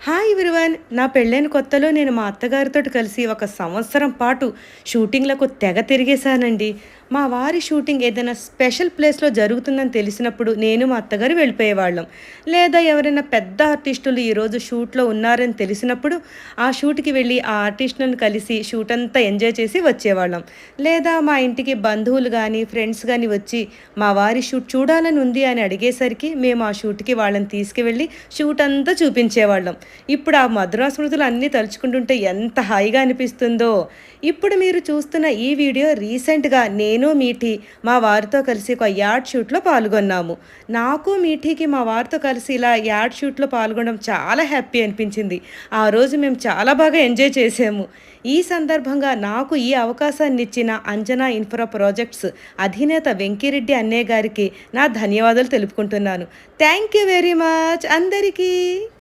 Hi everyone. నా పెళ్ళైన కొత్తలో నేను మా అత్తగారితోటి కలిసి ఒక సంవత్సరం పాటు షూటింగ్‌లకు తెగ తిరిగేశానండి. మా వారి షూటింగ్ ఏదైనా స్పెషల్ ప్లేస్‌లో జరుగుతుందని తెలిసినప్పుడు నేను మా అత్తగారు వెళ్ళిపోయేవాళ్ళం. లేదా ఎవరైనా పెద్ద ఆర్టిస్టులు ఈరోజు షూట్‌లో ఉన్నారని తెలిసినప్పుడు ఆ షూట్‌కి వెళ్ళి ఆ ఆర్టిస్టులను కలిసి షూట్ అంతా ఎంజాయ్ చేసి వచ్చేవాళ్ళం. లేదా మా ఇంటికి బంధువులు గానీ, ఫ్రెండ్స్ గానీ వచ్చి మా వారి షూట్ చూడాలని ఉంది అని అడిగేసరికి మేము ఆ షూట్‌కి వాళ్ళని తీసుకువెళ్ళి షూట్ అంతా చూపించేవాళ్ళం. ఇప్పుడు ఆ మధుర స్మృతులు అన్నీ తలుచుకుంటుంటే ఎంత హాయిగా అనిపిస్తుందో. ఇప్పుడు మీరు చూస్తున్న ఈ వీడియో రీసెంట్‌గా నేను, మీఠీ మా వారితో కలిసి ఒక యాడ్ షూట్‌లో పాల్గొన్నాము. నాకు, మీఠీకి మా వారితో కలిసి ఇలా యాడ్ షూట్‌లో పాల్గొనడం చాలా హ్యాపీ అనిపించింది. ఆ రోజు మేము చాలా బాగా ఎంజాయ్ చేసాము. ఈ సందర్భంగా నాకు ఈ అవకాశాన్నిచ్చిన అంజనా ఇన్ఫ్రా ప్రాజెక్ట్స్ అధినేత వెంకిరెడ్డి అన్నయ్య గారికి నా ధన్యవాదాలు తెలుపుకుంటున్నాను. థ్యాంక్ యూ వెరీ మచ్ అందరికీ.